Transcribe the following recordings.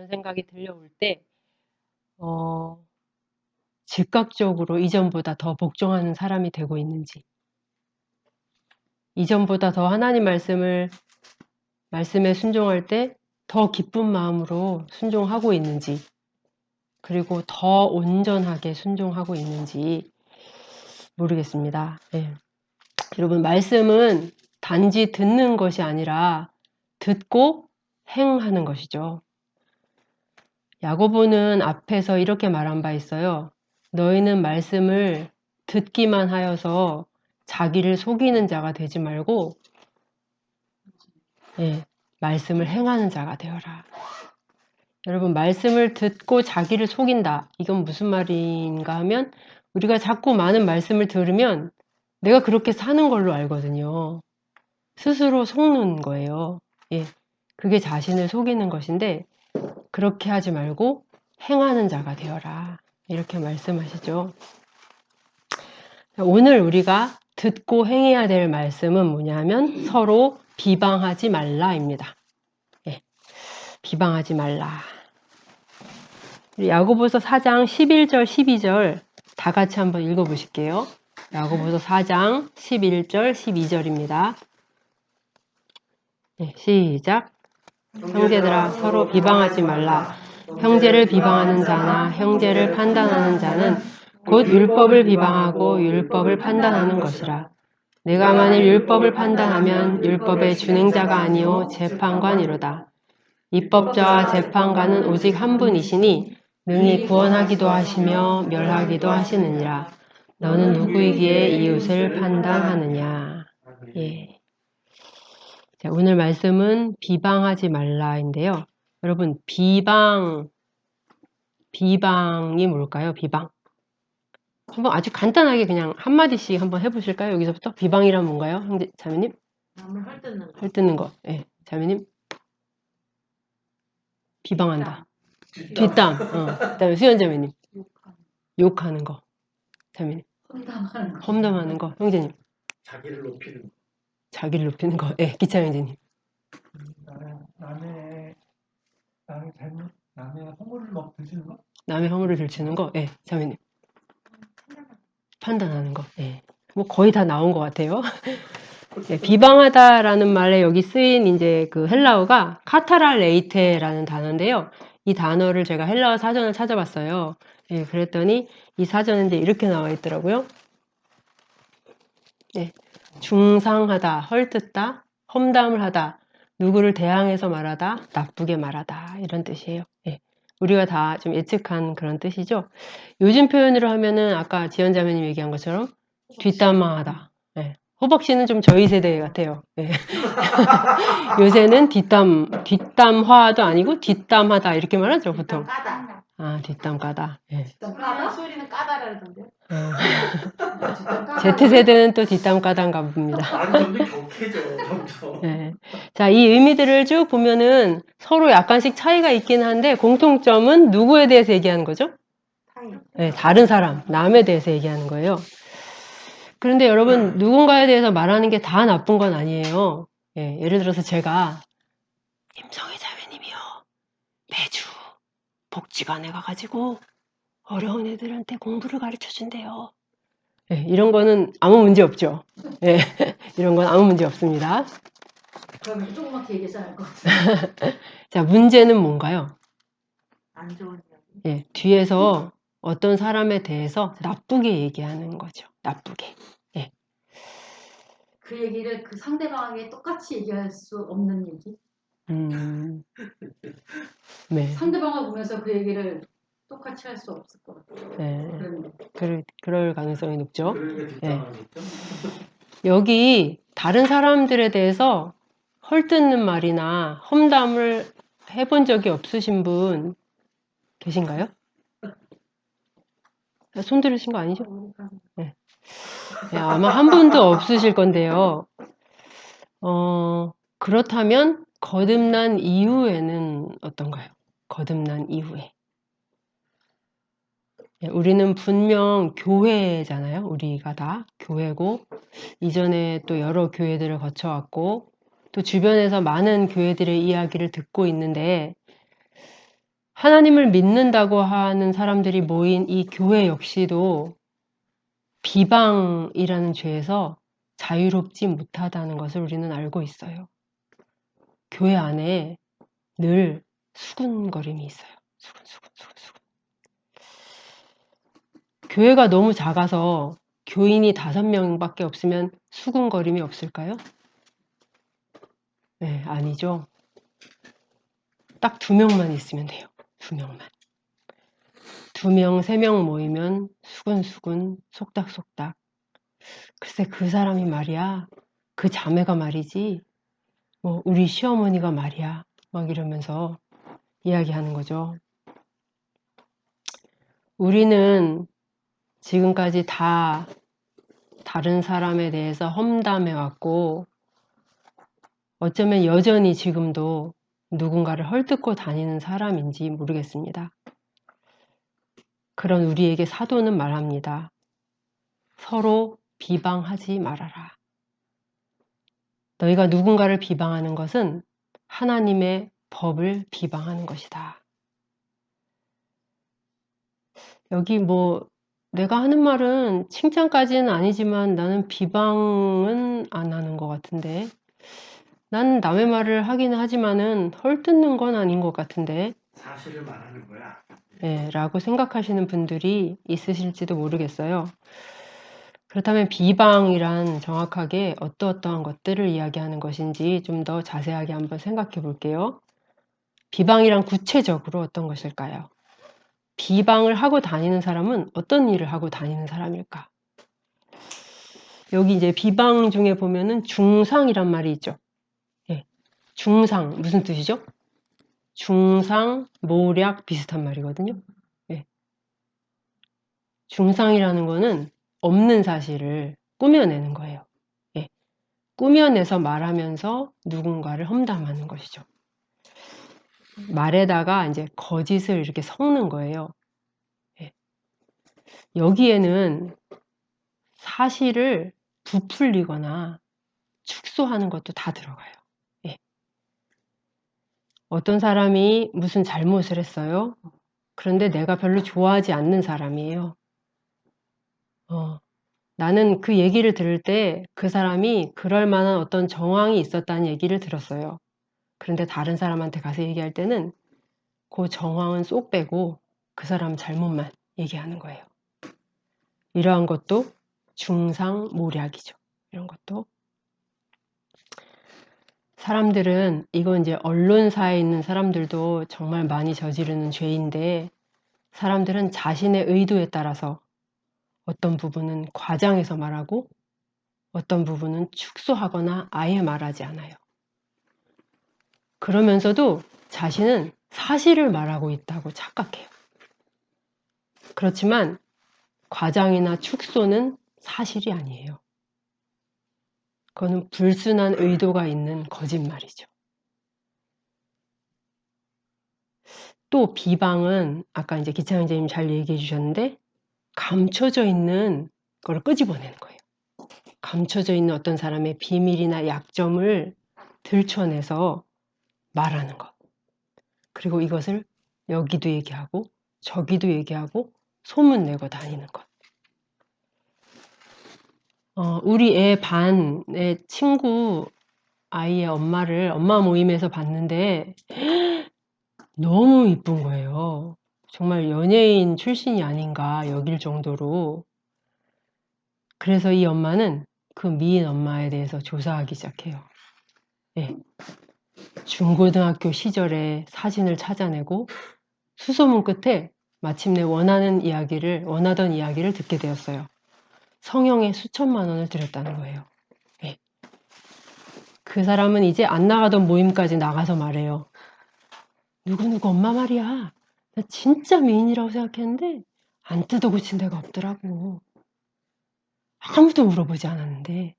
생각이 들려올 때 즉각적으로 이전보다 더 복종하는 사람이 되고 있는지, 이전보다 더 하나님 말씀에 순종할 때 더 기쁜 마음으로 순종하고 있는지, 그리고 더 온전하게 순종하고 있는지 모르겠습니다. 네. 여러분, 말씀은 단지 듣는 것이 아니라 듣고 행하는 것이죠. 야고보는 앞에서 이렇게 말한 바 있어요. 너희는 말씀을 듣기만 하여서 자기를 속이는 자가 되지 말고 말씀을 행하는 자가 되어라. 여러분, 말씀을 듣고 자기를 속인다. 이건 무슨 말인가 하면 우리가 자꾸 많은 말씀을 들으면 내가 그렇게 사는 걸로 알거든요. 스스로 속는 거예요. 그게 자신을 속이는 것인데 그렇게 하지 말고 행하는 자가 되어라. 이렇게 말씀하시죠. 오늘 우리가 듣고 행해야 될 말씀은 뭐냐면 서로 비방하지 말라입니다. 비방하지 말라. 야고보서 4장 11절 12절 다 같이 한번 읽어보실게요. 야고보서 4장 11절 12절입니다. 시작. 형제들아 서로 비방하지 말라. 형제를 비방하는 자나 형제를 판단하는 자는 곧 율법을 비방하고 율법을 판단하는 것이라. 내가 만일 율법을 판단하면 율법의 준행자가 아니요 재판관이로다. 입법자와 재판관은 오직 한 분이시니 능히 구원하기도 하시며 멸하기도 하시느니라. 너는 누구이기에 이웃을 판단하느냐. 자, 오늘 말씀은 비방하지 말라인데요. 여러분, 비방이 뭘까요? 비방. 한번 아주 간단하게 그냥 한마디씩 한번 해보실까요? 여기서부터 비방이란 뭔가요? 형제, 자매님? 남을 헐뜯는 거. 헐뜯는 거. 자매님? 비방한다. 뒷담. 그다음에 수연 자매님. 욕하는 거. 자매님. 험담하는 거. 험담하는 거. 형제님. 자기를 높이는 거. 자기를 높이는 거. 기차 형제님. 남의 허물을 막 드시는 거? 남의 허물을 들추는 거. 자매님. 판단하는 거. 뭐 거의 다 나온 것 같아요. 비방하다라는 말에 여기 쓰인 이제 그 헬라어가 카타랄레이테라는 단어인데요. 이 단어를 제가 헬라어 사전을 찾아봤어요. 그랬더니 이 사전에 이렇게 나와 있더라고요. 중상하다, 헐뜯다, 험담을 하다, 누구를 대항해서 말하다, 나쁘게 말하다 이런 뜻이에요. 우리가 다 좀 예측한 그런 뜻이죠. 요즘 표현으로 하면은 아까 지연자매님 얘기한 것처럼 뒷담화하다. 호박씨는 좀 저희 세대 같아요. 요새는 뒷담화도 아니고 뒷담하다 이렇게 말하죠, 보통. 까다. 뒷담 까다. 뒷담 까다? 소리는 까다라던데. Z세대는 또 뒷담 까다인가 봅니다. 점점 격해져, 점점. 자, 이 의미들을 쭉 보면은 서로 약간씩 차이가 있긴 한데 공통점은 누구에 대해서 얘기하는 거죠? 다른 사람, 남에 대해서 얘기하는 거예요. 그런데 여러분, 누군가에 대해서 말하는 게 다 나쁜 건 아니에요. 예를 들어서 제가 임성희 자매님이요. 매주 복지관에 가가지고 어려운 애들한테 공부를 가르쳐 준대요. 이런 거는 아무 문제 없죠. 이런 건 아무 문제 없습니다. 그러면 조그맣게 얘기해서 알 것 같아요. 자, 문제는 뭔가요? 안 좋은 이야기. 뒤에서 어떤 사람에 대해서 나쁘게 얘기하는 거죠. 나쁘게. 그 얘기를 그 상대방에게 똑같이 얘기할 수 없는 얘기. 네. 상대방을 보면서 그 얘기를 똑같이 할 수 없을 것 같아요. 그럴 가능성이 높죠. 그러니까 뒷담화겠죠. 여기 다른 사람들에 대해서 헐뜯는 말이나 험담을 해본 적이 없으신 분 계신가요? 손 들으신 거 아니죠? 아마 한 분도 없으실 건데요. 그렇다면 거듭난 이후에는 어떤가요? 거듭난 이후에. 우리는 분명 교회잖아요. 우리가 다 교회고 이전에 또 여러 교회들을 거쳐왔고 또 주변에서 많은 교회들의 이야기를 듣고 있는데 하나님을 믿는다고 하는 사람들이 모인 이 교회 역시도 비방이라는 죄에서 자유롭지 못하다는 것을 우리는 알고 있어요. 교회 안에 늘 수군거림이 있어요. 수군. 교회가 너무 작아서 교인이 5명밖에 없으면 수군거림이 없을까요? 네, 아니죠. 딱 2명만 있으면 돼요. 2명만. 2명, 3명 모이면 수군수군, 속닥속닥. 글쎄 그 사람이 말이야. 그 자매가 말이지. 뭐 우리 시어머니가 말이야. 막 이러면서 이야기하는 거죠. 우리는 지금까지 다 다른 사람에 대해서 험담해왔고 어쩌면 여전히 지금도 누군가를 헐뜯고 다니는 사람인지 모르겠습니다. 그런 우리에게 사도는 말합니다. 서로 비방하지 말아라. 너희가 누군가를 비방하는 것은 하나님의 법을 비방하는 것이다. 여기 뭐 내가 하는 말은 칭찬까지는 아니지만 나는 비방은 안 하는 것 같은데 난 남의 말을 하긴 하지만은 헐뜯는 건 아닌 것 같은데 사실을 말하는 거야. 네, 라고 생각하시는 분들이 있으실지도 모르겠어요. 그렇다면 비방이란 정확하게 어떠한 것들을 이야기하는 것인지 좀 더 자세하게 한번 생각해 볼게요. 비방이란 구체적으로 어떤 것일까요? 비방을 하고 다니는 사람은 어떤 일을 하고 다니는 사람일까? 여기 이제 비방 중에 보면은 중상이란 말이 있죠. 네, 중상 무슨 뜻이죠? 중상, 모략 비슷한 말이거든요. 네. 중상이라는 거는 없는 사실을 꾸며내는 거예요. 네. 꾸며내서 말하면서 누군가를 험담하는 것이죠. 말에다가 이제 거짓을 이렇게 섞는 거예요. 네. 여기에는 사실을 부풀리거나 축소하는 것도 다 들어가요. 예. 어떤 사람이 무슨 잘못을 했어요. 그런데 내가 별로 좋아하지 않는 사람이에요. 나는 그 얘기를 들을 때 그 사람이 그럴 만한 어떤 정황이 있었다는 얘기를 들었어요. 그런데 다른 사람한테 가서 얘기할 때는 그 정황은 쏙 빼고 그 사람 잘못만 얘기하는 거예요. 이러한 것도 중상모략이죠. 이런 것도. 사람들은 이건 이제 언론사에 있는 사람들도 정말 많이 저지르는 죄인데 사람들은 자신의 의도에 따라서 어떤 부분은 과장해서 말하고 어떤 부분은 축소하거나 아예 말하지 않아요. 그러면서도 자신은 사실을 말하고 있다고 착각해요. 그렇지만 과장이나 축소는 사실이 아니에요. 그거는 불순한 의도가 있는 거짓말이죠. 또 비방은 아까 이제 기창 선생님 잘 얘기해 주셨는데 감춰져 있는 걸 끄집어내는 거예요. 감춰져 있는 어떤 사람의 비밀이나 약점을 들춰내서 말하는 것. 그리고 이것을 여기도 얘기하고 저기도 얘기하고 소문내고 다니는 것. 우리 애 반의 친구 아이의 엄마를 엄마 모임에서 봤는데 너무 이쁜 거예요. 정말 연예인 출신이 아닌가 여길 정도로. 그래서 이 엄마는 그 미인 엄마에 대해서 조사하기 시작해요. 네. 중고등학교 시절에 사진을 찾아내고 수소문 끝에 마침내 원하던 이야기를 듣게 되었어요. 성형에 수천만 원을 들였다는 거예요. 네. 그 사람은 이제 안 나가던 모임까지 나가서 말해요. 누구누구 엄마 말이야. 나 진짜 미인이라고 생각했는데 안 뜯어 고친 데가 없더라고. 아무도 물어보지 않았는데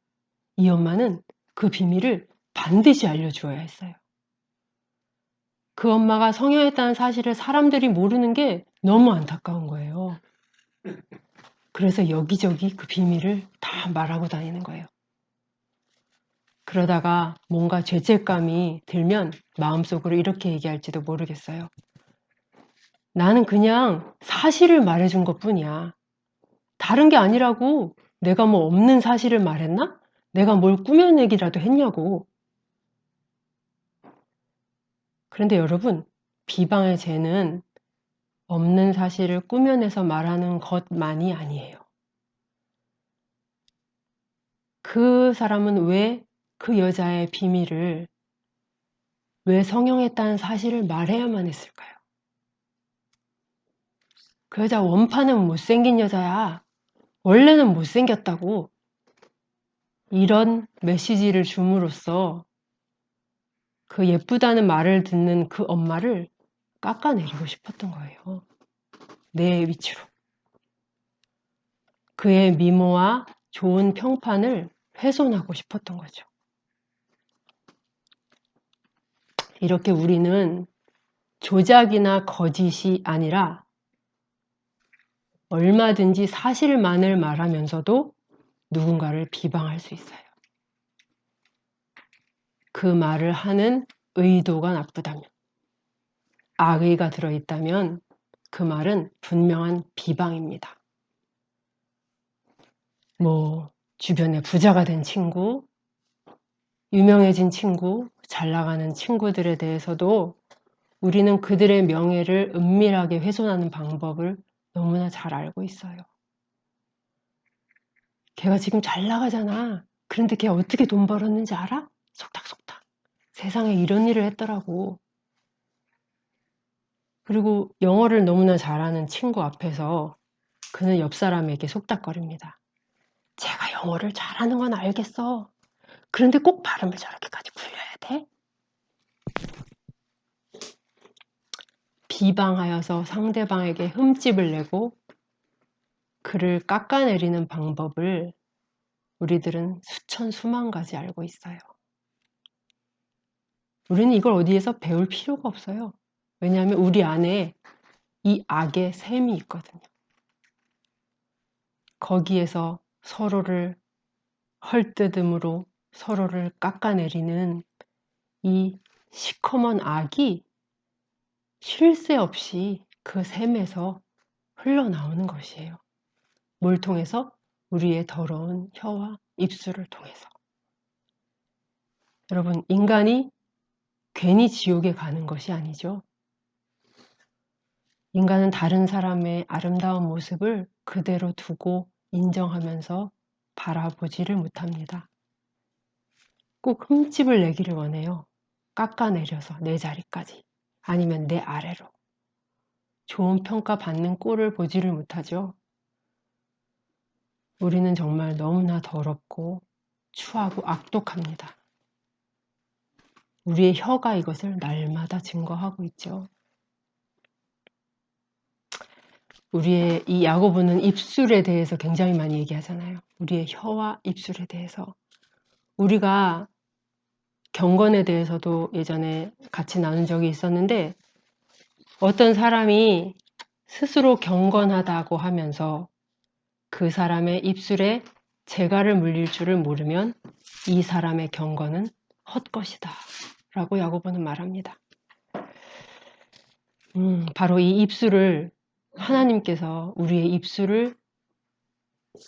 이 엄마는 그 비밀을 반드시 알려주어야 했어요. 그 엄마가 성형했다는 사실을 사람들이 모르는 게 너무 안타까운 거예요. 그래서 여기저기 그 비밀을 다 말하고 다니는 거예요. 그러다가 뭔가 죄책감이 들면 마음속으로 이렇게 얘기할지도 모르겠어요. 나는 그냥 사실을 말해준 것뿐이야. 다른 게 아니라고. 내가 뭐 없는 사실을 말했나? 내가 뭘 꾸며내기라도 했냐고. 그런데 여러분, 비방의 죄는 없는 사실을 꾸며내서 말하는 것만이 아니에요. 그 사람은 왜 그 여자의 비밀을, 왜 성형했다는 사실을 말해야만 했을까요? 그 여자 원판은 못생긴 여자야. 원래는 못생겼다고. 이런 메시지를 줌으로써 그 예쁘다는 말을 듣는 그 엄마를 깎아내리고 싶었던 거예요. 내 위치로. 그의 미모와 좋은 평판을 훼손하고 싶었던 거죠. 이렇게 우리는 조작이나 거짓이 아니라 얼마든지 사실만을 말하면서도 누군가를 비방할 수 있어요. 그 말을 하는 의도가 나쁘다면, 악의가 들어있다면 그 말은 분명한 비방입니다. 뭐 주변에 부자가 된 친구, 유명해진 친구, 잘 나가는 친구들에 대해서도 우리는 그들의 명예를 은밀하게 훼손하는 방법을 너무나 잘 알고 있어요. 걔가 지금 잘 나가잖아. 그런데 걔 어떻게 돈 벌었는지 알아? 속닥속닥. 세상에 이런 일을 했더라고. 그리고 영어를 너무나 잘하는 친구 앞에서 그는 옆 사람에게 속닥거립니다. 제가 영어를 잘하는 건 알겠어. 그런데 꼭 발음을 저렇게까지 굴려야 돼? 비방하여서 상대방에게 흠집을 내고 그를 깎아내리는 방법을 우리들은 수천 수만 가지 알고 있어요. 우리는 이걸 어디에서 배울 필요가 없어요. 왜냐하면 우리 안에 이 악의 샘이 있거든요. 거기에서 서로를 헐뜯음으로 서로를 깎아내리는 이 시커먼 악이 쉴 새 없이 그 샘에서 흘러나오는 것이에요. 뭘 통해서? 우리의 더러운 혀와 입술을 통해서. 여러분, 인간이 괜히 지옥에 가는 것이 아니죠. 인간은 다른 사람의 아름다운 모습을 그대로 두고 인정하면서 바라보지를 못합니다. 꼭 흠집을 내기를 원해요. 깎아내려서 내 자리까지, 아니면 내 아래로. 좋은 평가 받는 꼴을 보지를 못하죠. 우리는 정말 너무나 더럽고 추하고 악독합니다. 우리의 혀가 이것을 날마다 증거하고 있죠. 우리의 이 야고보는 입술에 대해서 굉장히 많이 얘기하잖아요. 우리의 혀와 입술에 대해서. 우리가 경건에 대해서도 예전에 같이 나눈 적이 있었는데, 어떤 사람이 스스로 경건하다고 하면서 그 사람의 입술에 재갈을 물릴 줄을 모르면 이 사람의 경건은 헛것이다 라고 야고보는 말합니다. 바로 이 입술을, 하나님께서 우리의 입술을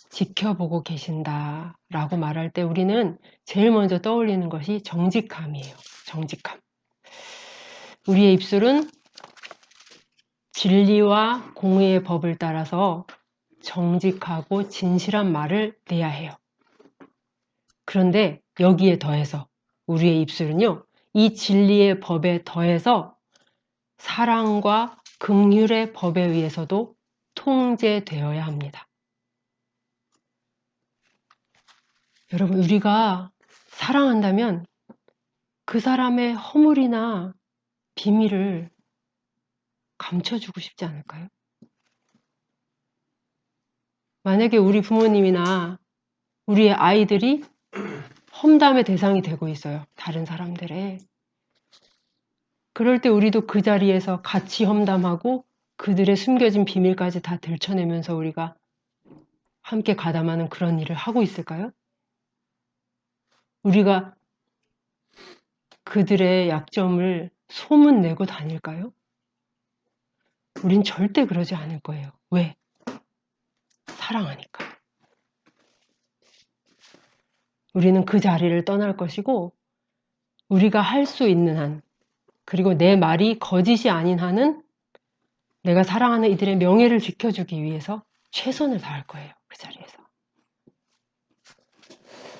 지켜보고 계신다 라고 말할 때 우리는 제일 먼저 떠올리는 것이 정직함이에요. 정직함. 우리의 입술은 진리와 공의의 법을 따라서 정직하고 진실한 말을 내야 해요. 그런데 여기에 더해서 우리의 입술은요, 이 진리의 법에 더해서 사랑과 긍휼의 법에 의해서도 통제되어야 합니다. 여러분, 우리가 사랑한다면 그 사람의 허물이나 비밀을 감춰주고 싶지 않을까요? 만약에 우리 부모님이나 우리의 아이들이 험담의 대상이 되고 있어요. 다른 사람들의. 그럴 때 우리도 그 자리에서 같이 험담하고 그들의 숨겨진 비밀까지 다 들춰내면서 우리가 함께 가담하는 그런 일을 하고 있을까요? 우리가 그들의 약점을 소문내고 다닐까요? 우린 절대 그러지 않을 거예요. 왜? 사랑하니까. 우리는 그 자리를 떠날 것이고 우리가 할 수 있는 한, 그리고 내 말이 거짓이 아닌 한은 내가 사랑하는 이들의 명예를 지켜주기 위해서 최선을 다할 거예요. 그 자리에서.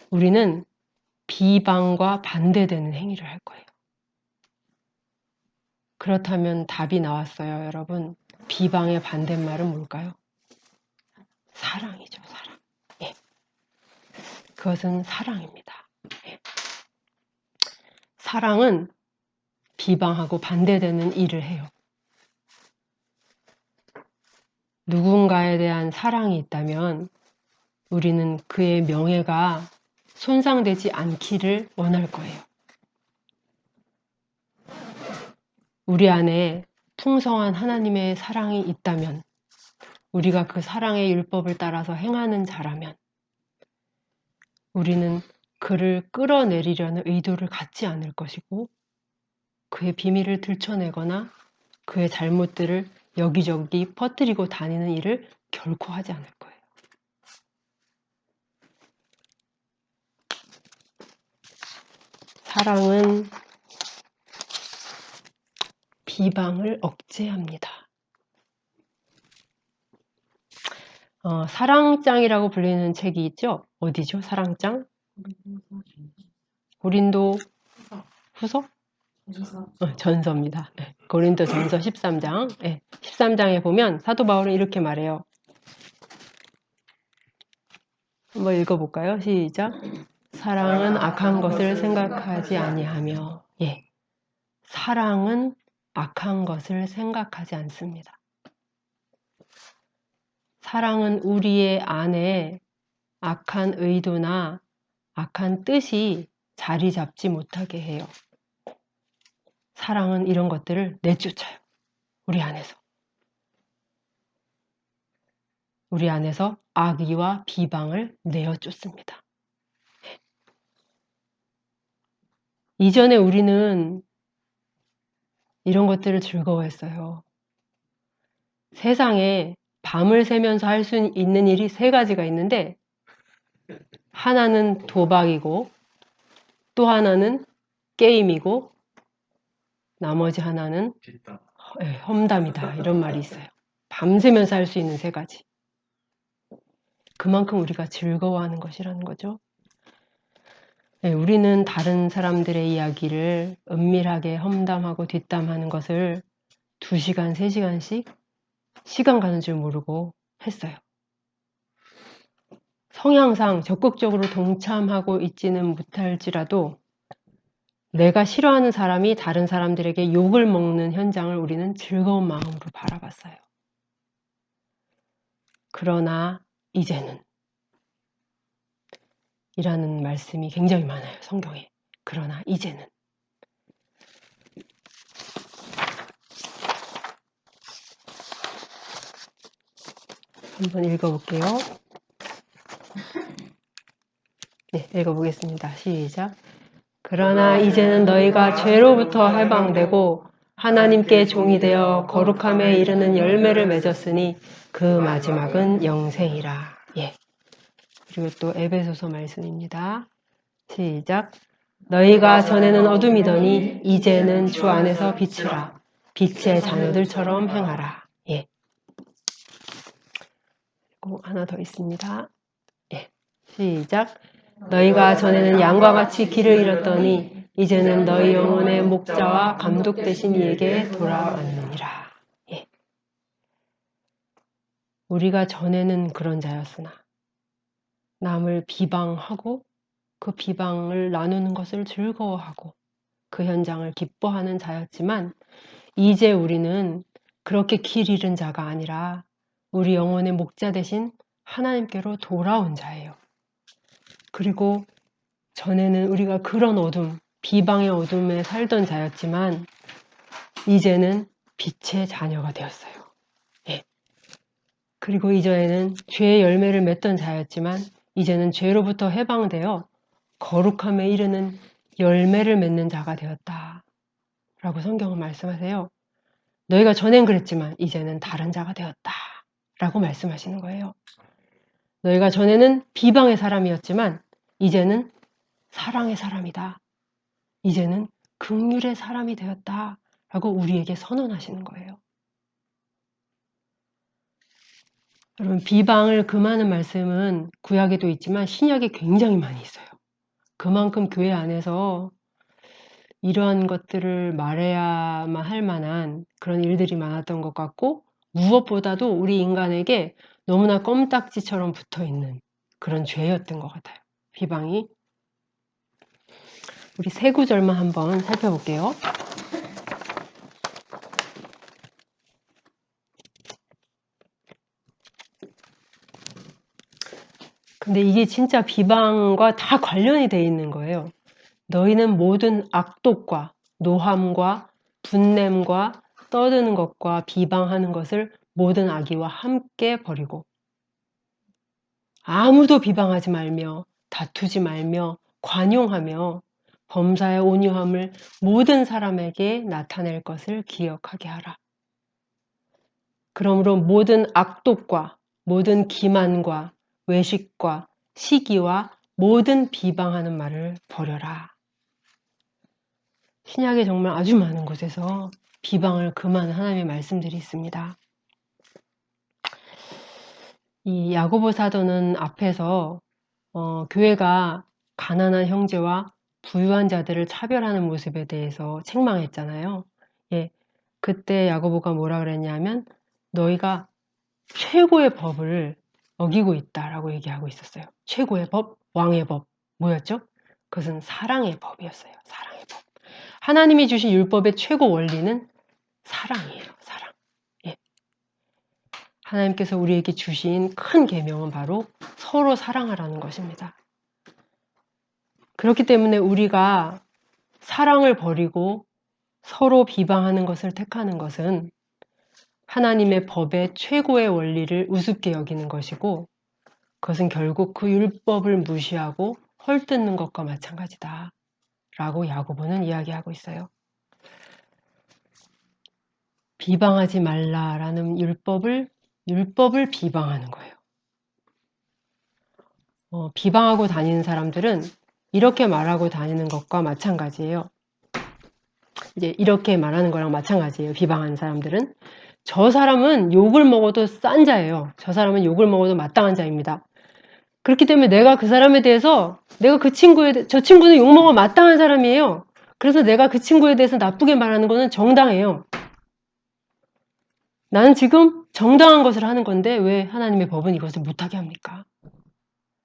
우리는 비방과 반대되는 행위를 할 거예요. 그렇다면 답이 나왔어요, 여러분. 비방의 반대말은 뭘까요? 사랑이죠, 사랑. 예. 그것은 사랑입니다. 예. 사랑은 비방하고 반대되는 일을 해요. 누군가에 대한 사랑이 있다면 우리는 그의 명예가 손상되지 않기를 원할 거예요. 우리 안에 풍성한 하나님의 사랑이 있다면, 우리가 그 사랑의 율법을 따라서 행하는 자라면 우리는 그를 끌어내리려는 의도를 갖지 않을 것이고 그의 비밀을 들춰내거나 그의 잘못들을 여기저기 퍼뜨리고 다니는 일을 결코 하지 않을 거예요. 사랑은 비방을 억제합니다. 사랑장이라고 불리는 책이 있죠? 어디죠? 사랑장? 고린도 후서? 전서입니다. 네, 고린도 전서 13장. 네, 13장에 보면 사도 바울은 이렇게 말해요. 한번 읽어볼까요? 시작. 사랑은 악한 것을 생각하지 아니하며, 예, 사랑은 악한 것을 생각하지 않습니다. 사랑은 우리의 안에 악한 의도나 악한 뜻이 자리 잡지 못하게 해요. 사랑은 이런 것들을 내쫓아요. 우리 안에서. 우리 안에서 악의와 비방을 내어쫓습니다. 이전에 우리는 이런 것들을 즐거워했어요. 세상에 밤을 새면서 할 수 있는 일이 3가지가 있는데 하나는 도박이고 또 하나는 게임이고 나머지 하나는 험담이다. 이런 말이 있어요. 밤새면서 할 수 있는 3가지. 그만큼 우리가 즐거워하는 것이라는 거죠. 네, 우리는 다른 사람들의 이야기를 은밀하게 험담하고 뒷담하는 것을 2시간, 3시간씩 시간 가는 줄 모르고 했어요. 성향상 적극적으로 동참하고 있지는 못할지라도 내가 싫어하는 사람이 다른 사람들에게 욕을 먹는 현장을 우리는 즐거운 마음으로 바라봤어요. 그러나 이제는 이라는 말씀이 굉장히 많아요, 성경에. 그러나 이제는 한번 읽어볼게요. 네, 읽어보겠습니다. 시작. 그러나 이제는 너희가 죄로부터 해방되고 하나님께 종이 되어 거룩함에 이르는 열매를 맺었으니 그 마지막은 영생이라. 예. 그리고 또 에베소서 말씀입니다. 시작. 너희가 전에는 어둠이더니 이제는 주 안에서 빛이라. 빛의 자녀들처럼 행하라. 예. 그리고 하나 더 있습니다. 예. 시작. 너희가 전에는 양과 같이 길을 잃었더니 이제는 너희 영혼의 목자와 감독 되신 이에게 돌아왔느니라. 예. 우리가 전에는 그런 자였으나 남을 비방하고 그 비방을 나누는 것을 즐거워하고 그 현장을 기뻐하는 자였지만 이제 우리는 그렇게 길 잃은 자가 아니라 우리 영혼의 목자 되신 하나님께로 돌아온 자예요. 그리고 전에는 우리가 그런 어둠, 비방의 어둠에 살던 자였지만 이제는 빛의 자녀가 되었어요. 예. 그리고 이전에는 죄의 열매를 맺던 자였지만 이제는 죄로부터 해방되어 거룩함에 이르는 열매를 맺는 자가 되었다. 라고 성경은 말씀하세요. 너희가 전엔 그랬지만 이제는 다른 자가 되었다 라고 말씀하시는 거예요. 너희가 전에는 비방의 사람이었지만 이제는 사랑의 사람이다. 이제는 긍휼의 사람이 되었다 라고 우리에게 선언하시는 거예요. 여러분, 비방을 금하는 말씀은 구약에도 있지만 신약에 굉장히 많이 있어요. 그만큼 교회 안에서 이러한 것들을 말해야만 할 만한 그런 일들이 많았던 것 같고, 무엇보다도 우리 인간에게 너무나 껌딱지처럼 붙어있는 그런 죄였던 것 같아요. 비방이. 우리 세 구절만 한번 살펴볼게요. 근데 이게 진짜 비방과 다 관련이 돼 있는 거예요. 너희는 모든 악독과 노함과 분냄과 떠드는 것과 비방하는 것을 모든 악의와 함께 버리고 아무도 비방하지 말며 다투지 말며 관용하며 범사의 온유함을 모든 사람에게 나타낼 것을 기억하게 하라. 그러므로 모든 악독과 모든 기만과 외식과 시기와 모든 비방하는 말을 버려라. 신약에 정말 아주 많은 곳에서 비방을 금하는 하나님의 말씀들이 있습니다. 이 야고보 사도는 앞에서 교회가 가난한 형제와 부유한 자들을 차별하는 모습에 대해서 책망했잖아요. 예, 그때 야고보가 뭐라 그랬냐면 너희가 최고의 법을 어기고 있다라고 얘기하고 있었어요. 최고의 법, 왕의 법 뭐였죠? 그것은 사랑의 법이었어요. 사랑의 법. 하나님이 주신 율법의 최고 원리는 사랑이에요. 사랑. 예. 하나님께서 우리에게 주신 큰 계명은 바로 서로 사랑하라는 것입니다. 그렇기 때문에 우리가 사랑을 버리고 서로 비방하는 것을 택하는 것은 하나님의 법의 최고의 원리를 우습게 여기는 것이고 그것은 결국 그 율법을 무시하고 헐뜯는 것과 마찬가지다 라고 야고보는 이야기하고 있어요. 비방하지 말라라는 율법을 비방하는 거예요. 비방하고 다니는 사람들은 이렇게 말하고 다니는 것과 마찬가지예요. 이제 이렇게 말하는 거랑 마찬가지예요. 비방하는 사람들은. 저 사람은 욕을 먹어도 싼 자예요. 저 사람은 욕을 먹어도 마땅한 자입니다. 그렇기 때문에 내가 그 사람에 대해서 내가 저 친구는 욕 먹어 마땅한 사람이에요. 그래서 내가 그 친구에 대해서 나쁘게 말하는 거는 정당해요. 나는 지금 정당한 것을 하는 건데 왜 하나님의 법은 이것을 못하게 합니까?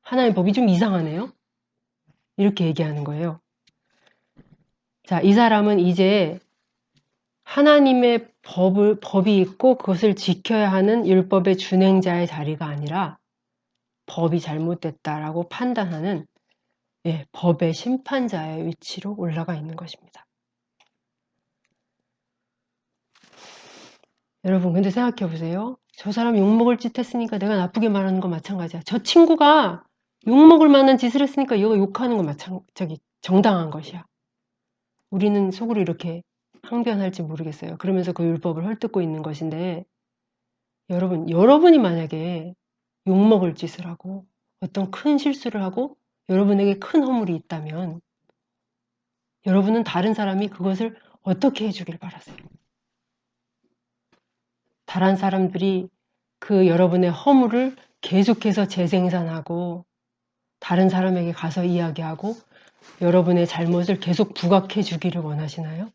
하나님의 법이 좀 이상하네요. 이렇게 얘기하는 거예요. 자, 이 사람은 이제 하나님의 법이 있고 그것을 지켜야 하는 율법의 준행자의 자리가 아니라 법이 잘못됐다라고 판단하는 법의 심판자의 위치로 올라가 있는 것입니다. 여러분, 근데 생각해 보세요. 저 사람 욕먹을 짓 했으니까 내가 나쁘게 말하는 거 마찬가지야. 저 친구가 욕먹을 만한 짓을 했으니까 얘가 욕하는 거 정당한 것이야. 우리는 속으로 이렇게 항변할지 모르겠어요. 그러면서 그 율법을 헐뜯고 있는 것인데 여러분이 만약에 욕먹을 짓을 하고 어떤 큰 실수를 하고 여러분에게 큰 허물이 있다면 여러분은 다른 사람이 그것을 어떻게 해주길 바라세요? 다른 사람들이 그 여러분의 허물을 계속해서 재생산하고 다른 사람에게 가서 이야기하고 여러분의 잘못을 계속 부각해 주기를 원하시나요?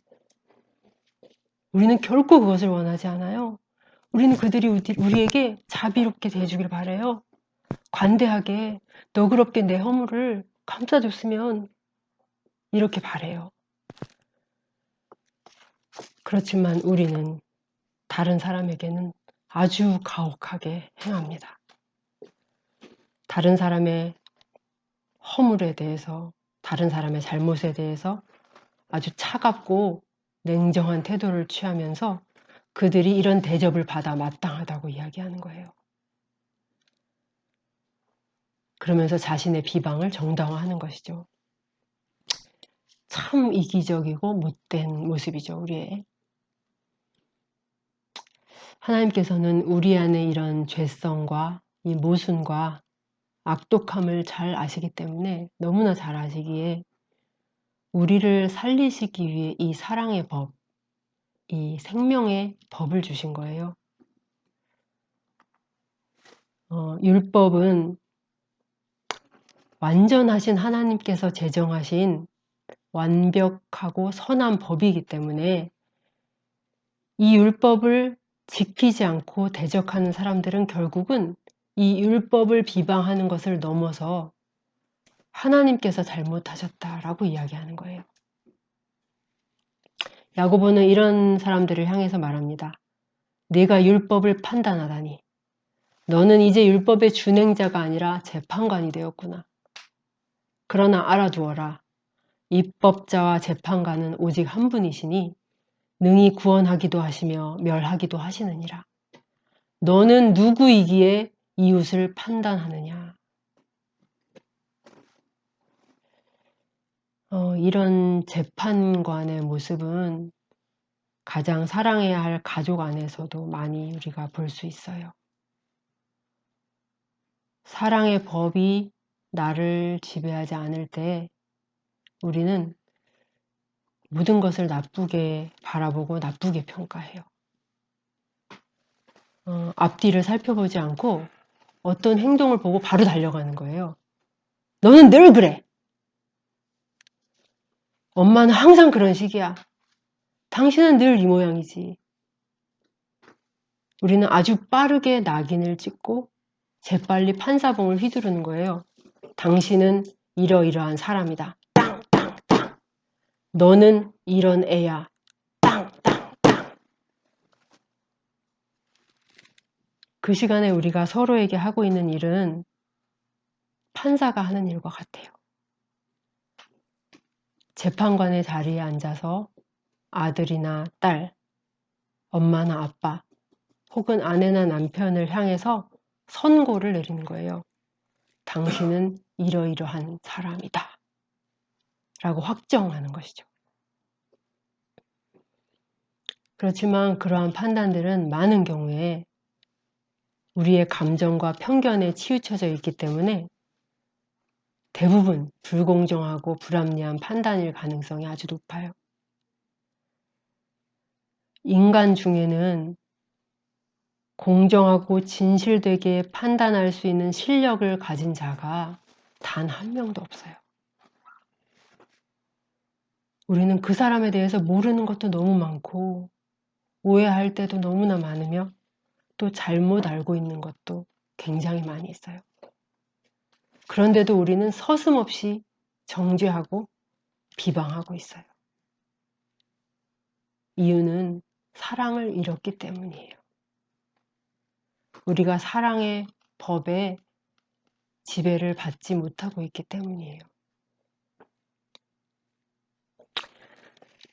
우리는 결코 그것을 원하지 않아요. 우리는 그들이 우리에게 자비롭게 대해주길 바라요. 관대하게 너그럽게 내 허물을 감싸줬으면 이렇게 바라요. 그렇지만 우리는 다른 사람에게는 아주 가혹하게 행합니다. 다른 사람의 허물에 대해서, 다른 사람의 잘못에 대해서 아주 차갑고 냉정한 태도를 취하면서 그들이 이런 대접을 받아 마땅하다고 이야기하는 거예요. 그러면서 자신의 비방을 정당화하는 것이죠. 참 이기적이고 못된 모습이죠, 우리의. 하나님께서는 우리 안에 이런 죄성과 이 모순과 악독함을 잘 아시기 때문에 너무나 잘 아시기에 우리를 살리시기 위해 이 사랑의 법, 이 생명의 법을 주신 거예요. 율법은 완전하신 하나님께서 제정하신 완벽하고 선한 법이기 때문에 이 율법을 지키지 않고 대적하는 사람들은 결국은 이 율법을 비방하는 것을 넘어서 하나님께서 잘못하셨다라고 이야기하는 거예요. 야고보는 이런 사람들을 향해서 말합니다. 네가 율법을 판단하다니 너는 이제 율법의 준행자가 아니라 재판관이 되었구나. 그러나 알아두어라. 입법자와 재판관은 오직 한 분이시니 능히 구원하기도 하시며 멸하기도 하시느니라. 너는 누구이기에 이웃을 판단하느냐. 이런 재판관의 모습은 가장 사랑해야 할 가족 안에서도 많이 우리가 볼 수 있어요. 사랑의 법이 나를 지배하지 않을 때 우리는 모든 것을 나쁘게 바라보고 나쁘게 평가해요. 앞뒤를 살펴보지 않고 어떤 행동을 보고 바로 달려가는 거예요. 너는 늘 그래. 엄마는 항상 그런 식이야. 당신은 늘 이 모양이지. 우리는 아주 빠르게 낙인을 찍고 재빨리 판사봉을 휘두르는 거예요. 당신은 이러이러한 사람이다. 땅, 땅, 땅. 너는 이런 애야. 땅, 땅, 땅. 그 시간에 우리가 서로에게 하고 있는 일은 판사가 하는 일과 같아요. 재판관의 자리에 앉아서 아들이나 딸, 엄마나 아빠, 혹은 아내나 남편을 향해서 선고를 내리는 거예요. 당신은 이러이러한 사람이다. 라고 확정하는 것이죠. 그렇지만 그러한 판단들은 많은 경우에 우리의 감정과 편견에 치우쳐져 있기 때문에 대부분 불공정하고 불합리한 판단일 가능성이 아주 높아요. 인간 중에는 공정하고 진실되게 판단할 수 있는 실력을 가진 자가 단 한 명도 없어요. 우리는 그 사람에 대해서 모르는 것도 너무 많고 오해할 때도 너무나 많으며 또 잘못 알고 있는 것도 굉장히 많이 있어요. 그런데도 우리는 서슴없이 정죄하고 비방하고 있어요. 이유는 사랑을 잃었기 때문이에요. 우리가 사랑의 법에 지배를 받지 못하고 있기 때문이에요.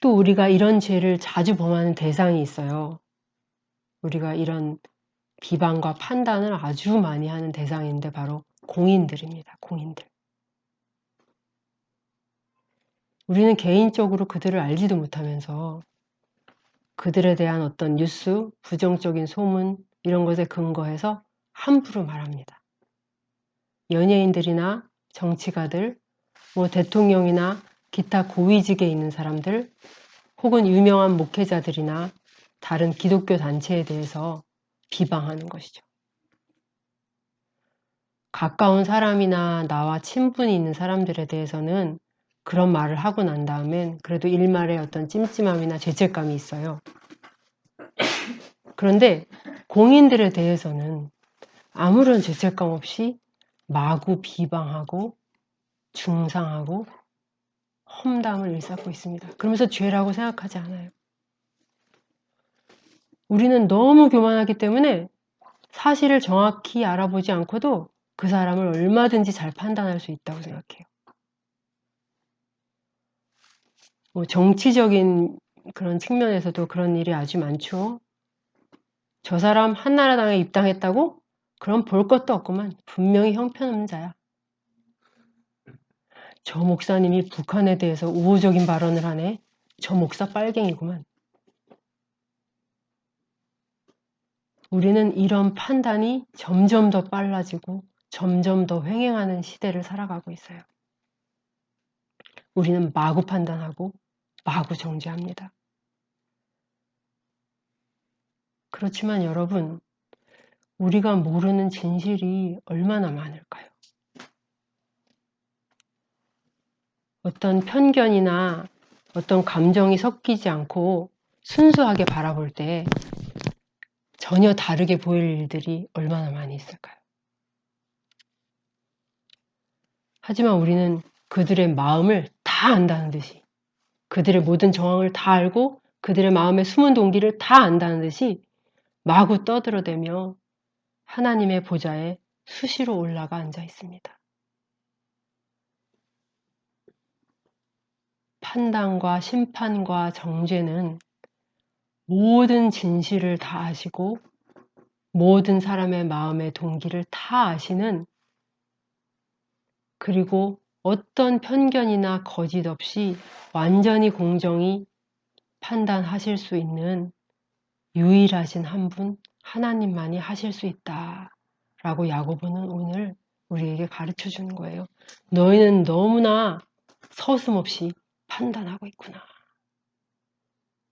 또 우리가 이런 죄를 자주 범하는 대상이 있어요. 우리가 이런 비방과 판단을 아주 많이 하는 대상인데 바로 공인들입니다. 공인들. 우리는 개인적으로 그들을 알지도 못하면서 그들에 대한 어떤 뉴스, 부정적인 소문 이런 것에 근거해서 함부로 말합니다. 연예인들이나 정치가들, 대통령이나 기타 고위직에 있는 사람들 혹은 유명한 목회자들이나 다른 기독교 단체에 대해서 비방하는 것이죠. 가까운 사람이나 나와 친분이 있는 사람들에 대해서는 그런 말을 하고 난 다음엔 그래도 일말의 어떤 찜찜함이나 죄책감이 있어요. 그런데 공인들에 대해서는 아무런 죄책감 없이 마구 비방하고 중상하고 험담을 일삼고 있습니다. 그러면서 죄라고 생각하지 않아요. 우리는 너무 교만하기 때문에 사실을 정확히 알아보지 않고도 그 사람을 얼마든지 잘 판단할 수 있다고 생각해요. 정치적인 그런 측면에서도 그런 일이 아주 많죠. 저 사람 한나라당에 입당했다고? 그럼 볼 것도 없구만. 분명히 형편없는 자야. 저 목사님이 북한에 대해서 우호적인 발언을 하네. 저 목사 빨갱이구만. 우리는 이런 판단이 점점 더 빨라지고 점점 더 횡행하는 시대를 살아가고 있어요. 우리는 마구 판단하고 마구 정죄합니다. 그렇지만 여러분, 우리가 모르는 진실이 얼마나 많을까요? 어떤 편견이나 어떤 감정이 섞이지 않고 순수하게 바라볼 때 전혀 다르게 보일 일들이 얼마나 많이 있을까요? 하지만 우리는 그들의 마음을 다 안다는 듯이, 그들의 모든 정황을 다 알고 그들의 마음의 숨은 동기를 다 안다는 듯이 마구 떠들어대며 하나님의 보좌에 수시로 올라가 앉아 있습니다. 판단과 심판과 정죄는 모든 진실을 다 아시고 모든 사람의 마음의 동기를 다 아시는, 그리고 어떤 편견이나 거짓 없이 완전히 공정히 판단하실 수 있는 유일하신 한 분, 하나님만이 하실 수 있다 라고 야고보는 오늘 우리에게 가르쳐 주는 거예요. 너희는 너무나 서슴없이 판단하고 있구나.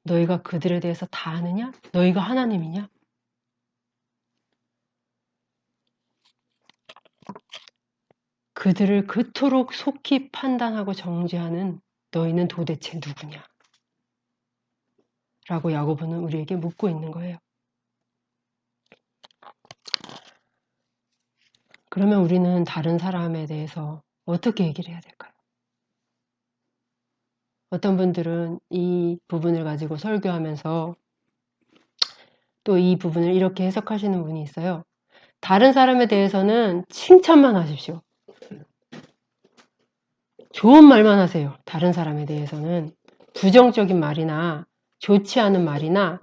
너희가 그들에 대해서 다 아느냐? 너희가 하나님이냐? 그들을 그토록 속히 판단하고 정죄하는 너희는 도대체 누구냐? 라고 야고보는 우리에게 묻고 있는 거예요. 그러면 우리는 다른 사람에 대해서 어떻게 얘기를 해야 될까요? 어떤 분들은 이 부분을 가지고 설교하면서 또 이 부분을 이렇게 해석하시는 분이 있어요. 다른 사람에 대해서는 칭찬만 하십시오. 좋은 말만 하세요. 다른 사람에 대해서는 부정적인 말이나 좋지 않은 말이나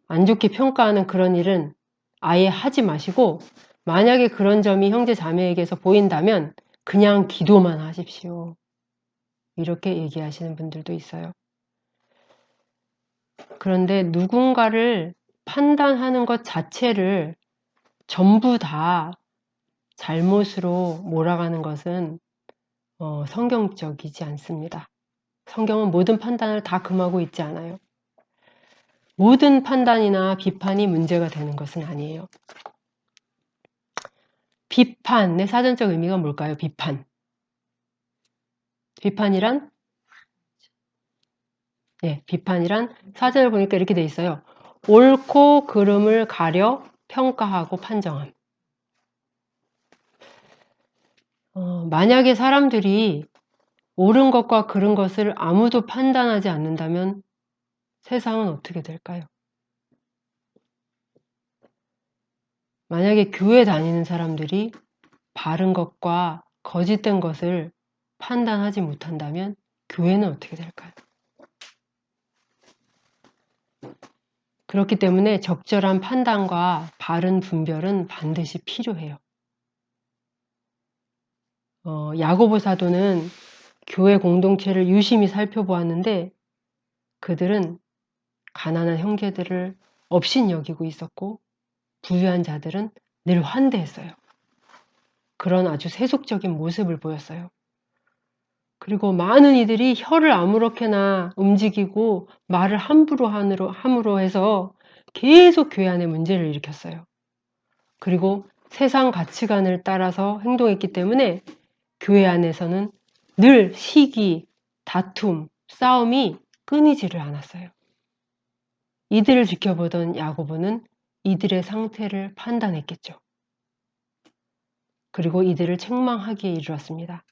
안 좋게 평가하는 그런 일은 아예 하지 마시고, 만약에 그런 점이 형제 자매에게서 보인다면 그냥 기도만 하십시오. 이렇게 얘기하시는 분들도 있어요. 그런데 누군가를 판단하는 것 자체를 전부 다 잘못으로 몰아가는 것은 성경적이지 않습니다. 성경은 모든 판단을 다 금하고 있지 않아요. 모든 판단이나 비판이 문제가 되는 것은 아니에요. 비판의 사전적 의미가 뭘까요? 비판이란? 비판이란 사전을 보니까 이렇게 돼 있어요. 옳고 그름을 가려 평가하고 판정함. 만약에 사람들이 옳은 것과 그른 것을 아무도 판단하지 않는다면 세상은 어떻게 될까요? 만약에 교회 다니는 사람들이 바른 것과 거짓된 것을 판단하지 못한다면 교회는 어떻게 될까요? 그렇기 때문에 적절한 판단과 바른 분별은 반드시 필요해요. 야고보 사도는 교회 공동체를 유심히 살펴보았는데 그들은 가난한 형제들을 업신여기고 있었고 부유한 자들은 늘 환대했어요. 그런 아주 세속적인 모습을 보였어요. 그리고 많은 이들이 혀를 아무렇게나 움직이고 말을 함부로 함으로 해서 계속 교회 안에 문제를 일으켰어요. 그리고 세상 가치관을 따라서 행동했기 때문에 교회 안에서는 늘 시기, 다툼, 싸움이 끊이지를 않았어요. 이들을 지켜보던 야고보는 이들의 상태를 판단했겠죠. 그리고 이들을 책망하기에 이르렀습니다.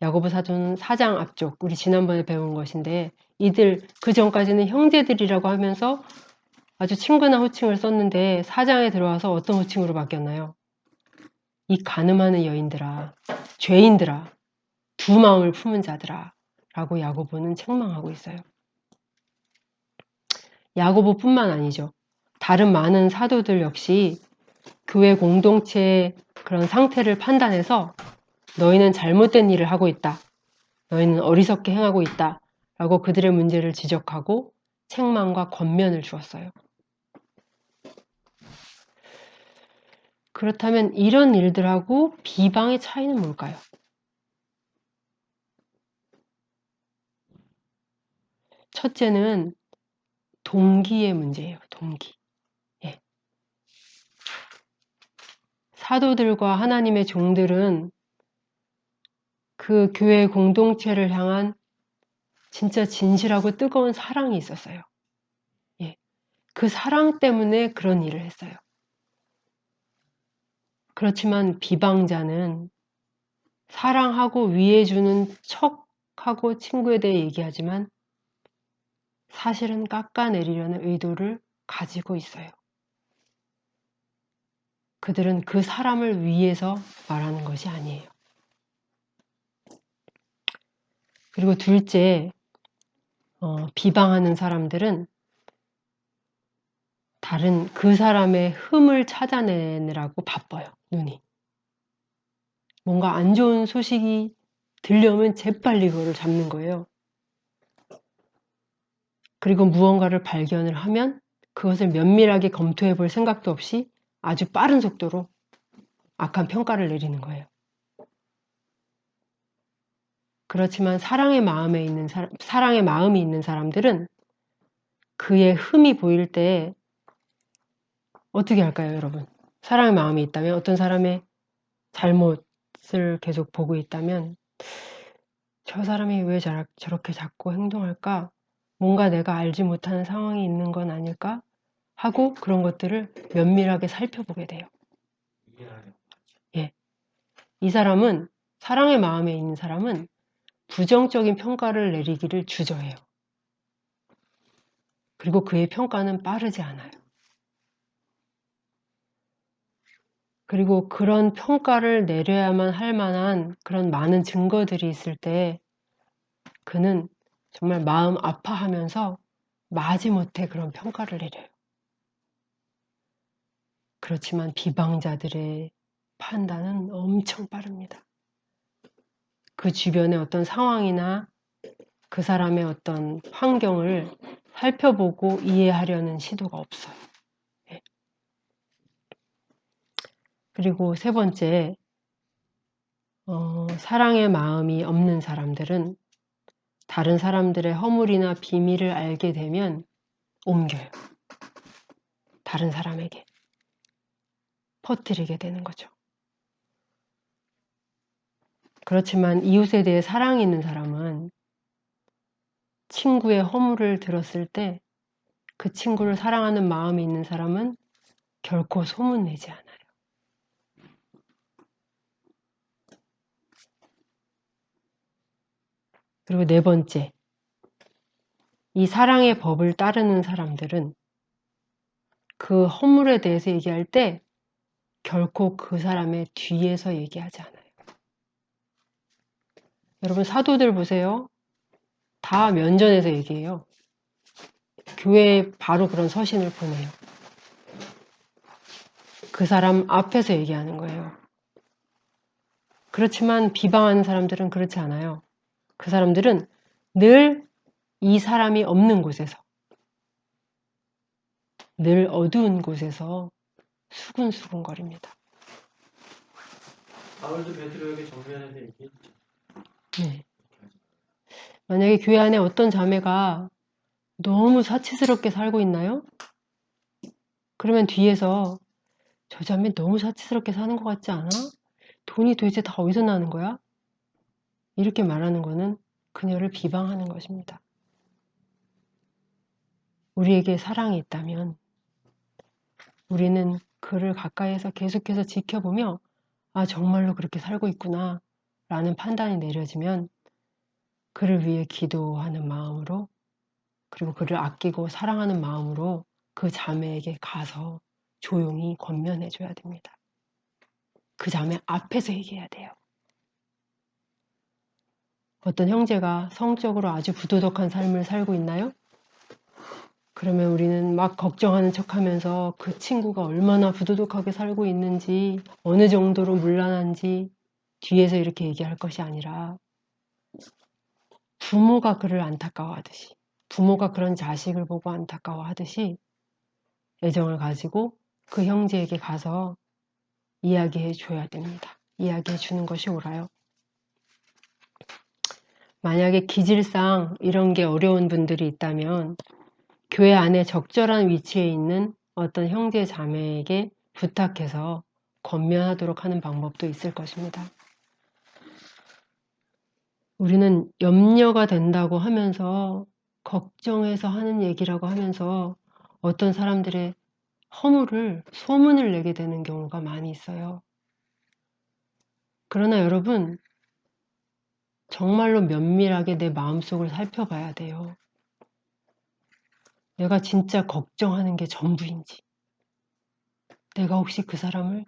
야고보 사도는 4장 앞쪽, 우리 지난번에 배운 것인데 이들 그 전까지는 형제들이라고 하면서 아주 친근한 호칭을 썼는데 4장에 들어와서 어떤 호칭으로 바뀌었나요? 이 가늠하는 여인들아, 죄인들아, 두 마음을 품은 자들아 라고 야고보는 책망하고 있어요. 야고보뿐만 아니죠. 다른 많은 사도들 역시 교회 공동체의 그런 상태를 판단해서 너희는 잘못된 일을 하고 있다. 너희는 어리석게 행하고 있다. 라고 그들의 문제를 지적하고 책망과 권면을 주었어요. 그렇다면 이런 일들하고 비방의 차이는 뭘까요? 첫째는 동기의 문제예요. 동기. 예. 사도들과 하나님의 종들은 그 교회 공동체를 향한 진짜 진실하고 뜨거운 사랑이 있었어요. 예. 그 사랑 때문에 그런 일을 했어요. 그렇지만 비방자는 사랑하고 위해주는 척하고 친구에 대해 얘기하지만 사실은 깎아내리려는 의도를 가지고 있어요. 그들은 그 사람을 위해서 말하는 것이 아니에요. 그리고 둘째, 비방하는 사람들은 다른 그 사람의 흠을 찾아내느라고 바빠요. 눈이. 뭔가 안 좋은 소식이 들려오면 재빨리 그거를 잡는 거예요. 그리고 무언가를 발견을 하면 그것을 면밀하게 검토해 볼 생각도 없이 아주 빠른 속도로 악한 평가를 내리는 거예요. 그렇지만 사랑의 마음이 있는 사람들은 그의 흠이 보일 때 어떻게 할까요, 여러분? 사랑의 마음이 있다면, 어떤 사람의 잘못을 계속 보고 있다면 저 사람이 왜 저렇게 자꾸 행동할까? 뭔가 내가 알지 못하는 상황이 있는 건 아닐까? 하고 그런 것들을 면밀하게 살펴보게 돼요. 예. 이 사람은, 사랑의 마음에 있는 사람은 부정적인 평가를 내리기를 주저해요. 그리고 그의 평가는 빠르지 않아요. 그리고 그런 평가를 내려야만 할 만한 그런 많은 증거들이 있을 때 그는 정말 마음 아파하면서 마지못해 그런 평가를 내려요. 그렇지만 비방자들의 판단은 엄청 빠릅니다. 그 주변의 어떤 상황이나 그 사람의 어떤 환경을 살펴보고 이해하려는 시도가 없어요. 네. 그리고 세 번째, 사랑의 마음이 없는 사람들은 다른 사람들의 허물이나 비밀을 알게 되면 옮겨요. 다른 사람에게 퍼뜨리게 되는 거죠. 그렇지만 이웃에 대해 사랑이 있는 사람은 친구의 허물을 들었을 때 그 친구를 사랑하는 마음이 있는 사람은 결코 소문내지 않아요. 그리고 네 번째, 이 사랑의 법을 따르는 사람들은 그 허물에 대해서 얘기할 때 결코 그 사람의 뒤에서 얘기하지 않아요. 여러분 사도들 보세요. 다 면전에서 얘기해요. 교회에 바로 그런 서신을 보내요. 그 사람 앞에서 얘기하는 거예요. 그렇지만 비방하는 사람들은 그렇지 않아요. 그 사람들은 늘 이 사람이 없는 곳에서, 늘 어두운 곳에서 수근수근거립니다. 바울도 베드로에게 정면에서 얘기했죠. 네. 만약에 교회 안에 어떤 자매가 너무 사치스럽게 살고 있나요? 그러면 뒤에서 저 자매 너무 사치스럽게 사는 것 같지 않아? 돈이 도대체 다 어디서 나는 거야? 이렇게 말하는 거는 그녀를 비방하는 것입니다. 우리에게 사랑이 있다면 우리는 그를 가까이에서 계속해서 지켜보며 아 정말로 그렇게 살고 있구나 라는 판단이 내려지면 그를 위해 기도하는 마음으로 그리고 그를 아끼고 사랑하는 마음으로 그 자매에게 가서 조용히 권면해 줘야 됩니다. 그 자매 앞에서 얘기해야 돼요. 어떤 형제가 성적으로 아주 부도덕한 삶을 살고 있나요? 그러면 우리는 막 걱정하는 척하면서 그 친구가 얼마나 부도덕하게 살고 있는지 어느 정도로 문란한지 뒤에서 이렇게 얘기할 것이 아니라 부모가 그를 안타까워하듯이 부모가 그런 자식을 보고 안타까워하듯이 애정을 가지고 그 형제에게 가서 이야기해 줘야 됩니다. 이야기해 주는 것이 옳아요. 만약에 기질상 이런 게 어려운 분들이 있다면 교회 안에 적절한 위치에 있는 어떤 형제 자매에게 부탁해서 권면하도록 하는 방법도 있을 것입니다. 우리는 염려가 된다고 하면서 걱정해서 하는 얘기라고 하면서 어떤 사람들의 허물을 소문을 내게 되는 경우가 많이 있어요. 그러나 여러분, 정말로 면밀하게 내 마음속을 살펴봐야 돼요. 내가 진짜 걱정하는 게 전부인지, 내가 혹시 그 사람을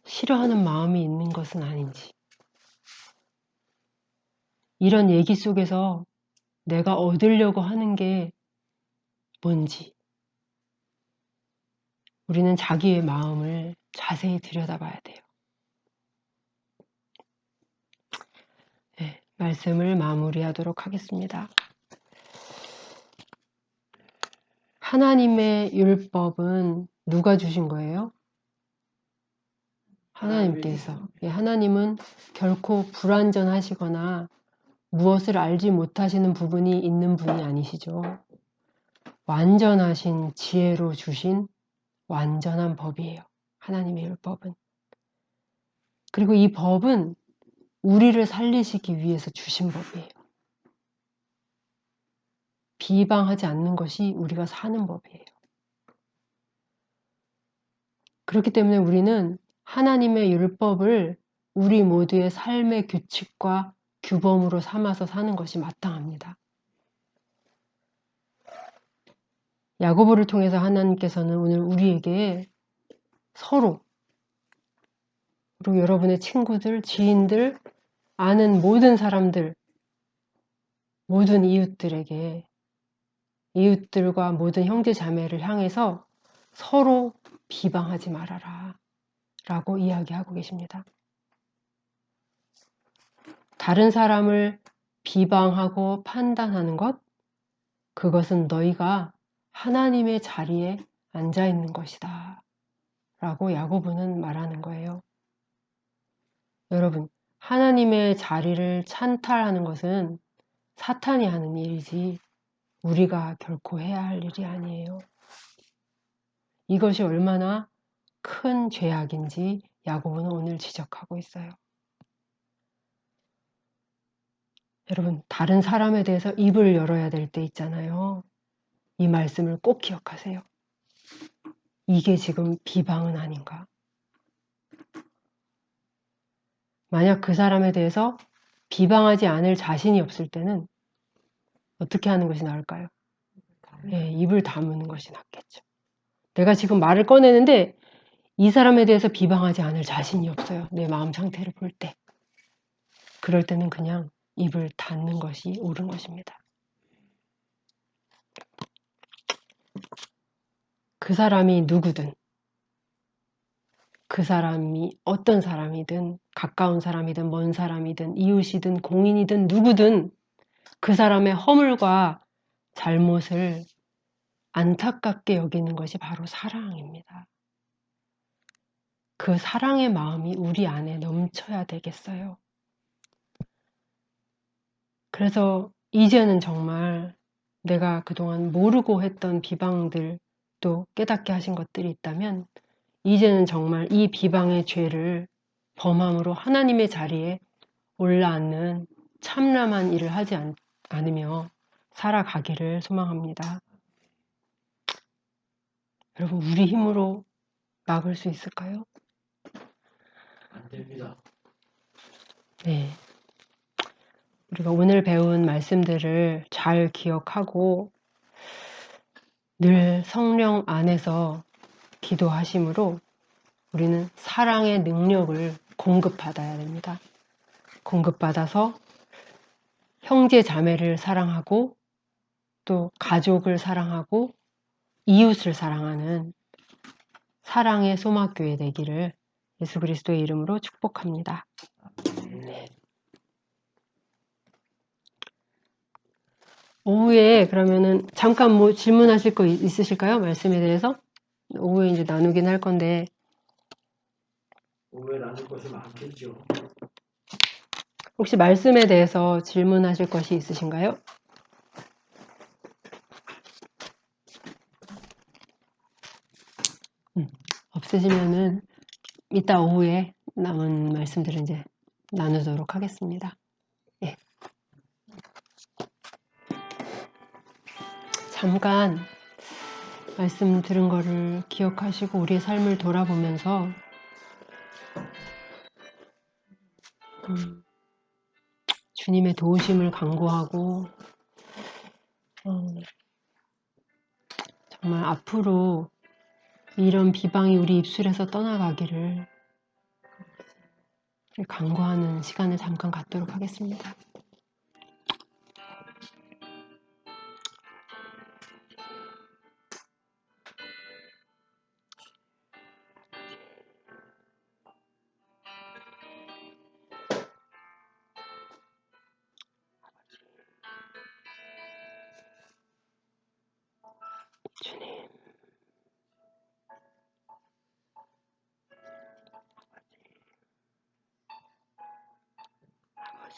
싫어하는 마음이 있는 것은 아닌지, 이런 얘기 속에서 내가 얻으려고 하는 게 뭔지, 우리는 자기의 마음을 자세히 들여다봐야 돼요. 네, 말씀을 마무리하도록 하겠습니다. 하나님의 율법은 누가 주신 거예요? 하나님께서. 하나님은 결코 불완전하시거나 무엇을 알지 못하시는 부분이 있는 분이 아니시죠. 완전하신 지혜로 주신 완전한 법이에요. 하나님의 율법은. 그리고 이 법은 우리를 살리시기 위해서 주신 법이에요. 비방하지 않는 것이 우리가 사는 법이에요. 그렇기 때문에 우리는 하나님의 율법을 우리 모두의 삶의 규칙과 규범으로 삼아서 사는 것이 마땅합니다. 야고보를 통해서 하나님께서는 오늘 우리에게 서로, 그리고 여러분의 친구들, 지인들, 아는 모든 사람들, 모든 이웃들에게, 이웃들과 모든 형제 자매를 향해서 서로 비방하지 말아라 라고 이야기하고 계십니다. 다른 사람을 비방하고 판단하는 것, 그것은 너희가 하나님의 자리에 앉아 있는 것이다 라고 야고보는 말하는 거예요. 여러분, 하나님의 자리를 찬탈하는 것은 사탄이 하는 일이지 우리가 결코 해야 할 일이 아니에요. 이것이 얼마나 큰 죄악인지 야고보는 오늘 지적하고 있어요. 여러분, 다른 사람에 대해서 입을 열어야 될 때 있잖아요. 이 말씀을 꼭 기억하세요. 이게 지금 비방은 아닌가? 만약 그 사람에 대해서 비방하지 않을 자신이 없을 때는 어떻게 하는 것이 나을까요? 입을 다무는 것이 낫겠죠. 내가 지금 말을 꺼내는데 이 사람에 대해서 비방하지 않을 자신이 없어요. 내 마음 상태를 볼 때. 그럴 때는 그냥 입을 닫는 것이 옳은 것입니다. 그 사람이 누구든, 그 사람이 어떤 사람이든, 가까운 사람이든, 먼 사람이든, 이웃이든, 공인이든, 누구든 그 사람의 허물과 잘못을 안타깝게 여기는 것이 바로 사랑입니다. 그 사랑의 마음이 우리 안에 넘쳐야 되겠어요. 그래서 이제는 정말 내가 그동안 모르고 했던 비방들, 또 깨닫게 하신 것들이 있다면 이제는 정말 이 비방의 죄를 범함으로 하나님의 자리에 올라앉는 참람한 일을 하지 않으며 살아가기를 소망합니다. 여러분, 우리 힘으로 막을 수 있을까요? 안 됩니다. 네. 우리가 오늘 배운 말씀들을 잘 기억하고 늘 성령 안에서 기도하심으로 우리는 사랑의 능력을 공급받아야 됩니다. 공급받아서 형제 자매를 사랑하고 또 가족을 사랑하고 이웃을 사랑하는 사랑의 소막교회 되기를 예수 그리스도의 이름으로 축복합니다. 오후에 그러면은 잠깐 뭐 질문하실 거 있으실까요? 말씀에 대해서? 오후에 이제 나누긴 할 건데 오해 나눌 것이 많겠죠. 혹시 말씀에 대해서 질문하실 것이 있으신가요? 없으시면은 이따 오후에 남은 말씀들을 이제 나누도록 하겠습니다. 예. 잠깐 말씀 들은 거를 기억하시고 우리의 삶을 돌아보면서 주님의 도우심을 간구하고 정말 앞으로 이런 비방이 우리 입술에서 떠나가기를 간구하는 시간을 잠깐 갖도록 하겠습니다.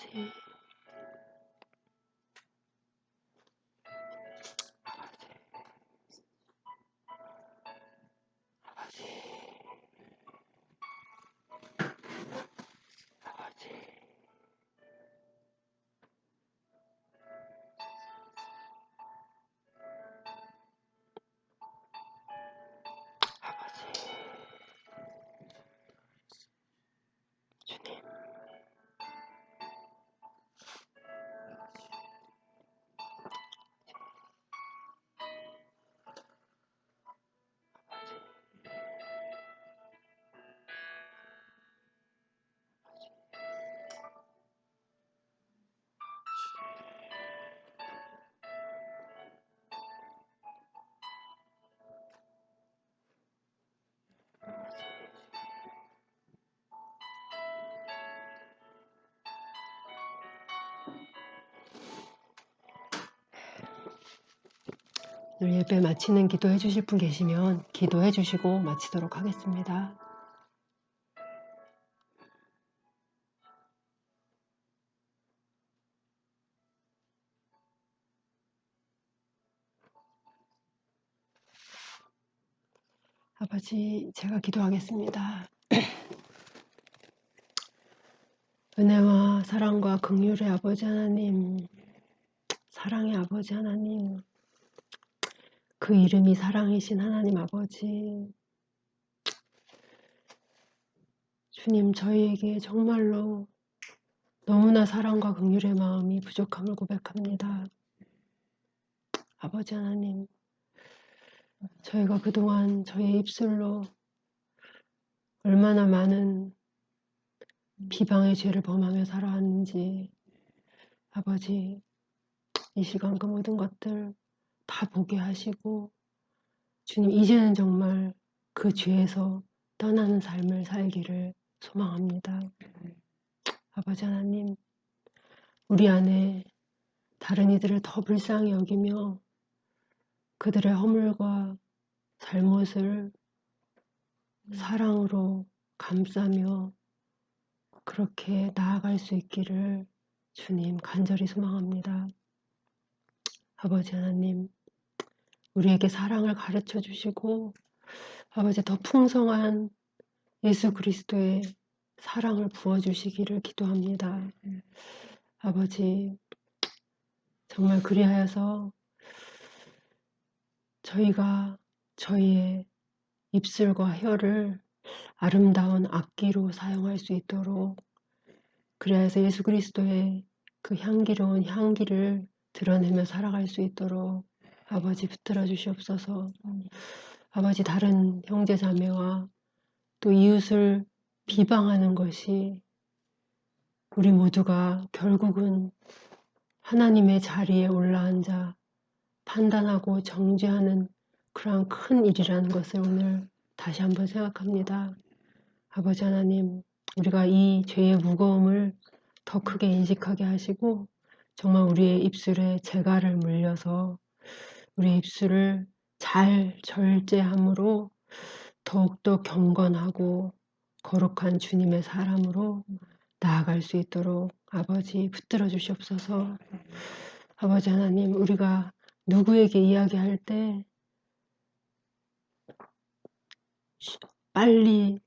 주님, 아버지, 주님, 오늘 예배 마치는 기도해 주실 분 계시면 기도해 주시고 마치도록 하겠습니다. 아버지, 제가 기도하겠습니다. 은혜와 사랑과 긍휼의 아버지 하나님, 사랑의 아버지 하나님, 그 이름이 사랑이신 하나님 아버지, 주님, 저희에게 정말로 너무나 사랑과 긍휼의 마음이 부족함을 고백합니다. 아버지 하나님, 저희가 그동안 저희의 입술로 얼마나 많은 비방의 죄를 범하며 살아왔는지, 아버지, 이 시간 그 모든 것들 다 보게 하시고, 주님, 이제는 정말 그 죄에서 떠나는 삶을 살기를 소망합니다. 아버지 하나님, 우리 안에 다른 이들을 더 불쌍히 여기며 그들의 허물과 잘못을 사랑으로 감싸며 그렇게 나아갈 수 있기를 주님 간절히 소망합니다. 아버지 하나님, 우리에게 사랑을 가르쳐 주시고 아버지 더 풍성한 예수 그리스도의 사랑을 부어주시기를 기도합니다. 아버지, 정말 그리하여서 저희가 저희의 입술과 혀를 아름다운 악기로 사용할 수 있도록, 그리하여서 예수 그리스도의 그 향기로운 향기를 드러내며 살아갈 수 있도록 아버지 붙들어 주시옵소서. 아버지, 다른 형제 자매와 또 이웃을 비방하는 것이 우리 모두가 결국은 하나님의 자리에 올라앉아 판단하고 정죄하는 그러한 큰 일이라는 것을 오늘 다시 한번 생각합니다. 아버지 하나님, 우리가 이 죄의 무거움을 더 크게 인식하게 하시고 정말 우리의 입술에 재갈을 물려서 우리의 입술을 잘 절제함으로 더욱더 경건하고 거룩한 주님의 사람으로 나아갈 수 있도록 아버지 붙들어 주시옵소서. 아버지 하나님, 우리가 누구에게 이야기할 때 빨리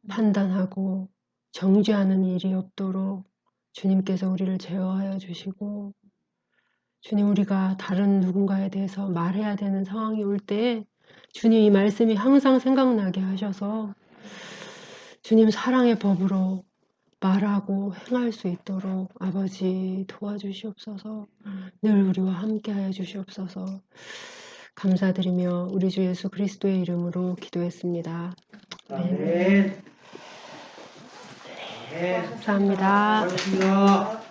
판단하고 정죄하는 일이 없도록 주님께서 우리를 제어하여 주시고, 주님, 우리가 다른 누군가에 대해서 말해야 되는 상황이 올 때에 주님 이 말씀이 항상 생각나게 하셔서 주님 사랑의 법으로 말하고 행할 수 있도록 아버지 도와주시옵소서. 늘 우리와 함께하여 주시옵소서. 감사드리며 우리 주 예수 그리스도의 이름으로 기도했습니다. 아멘. 감사합니다. 고맙습니다.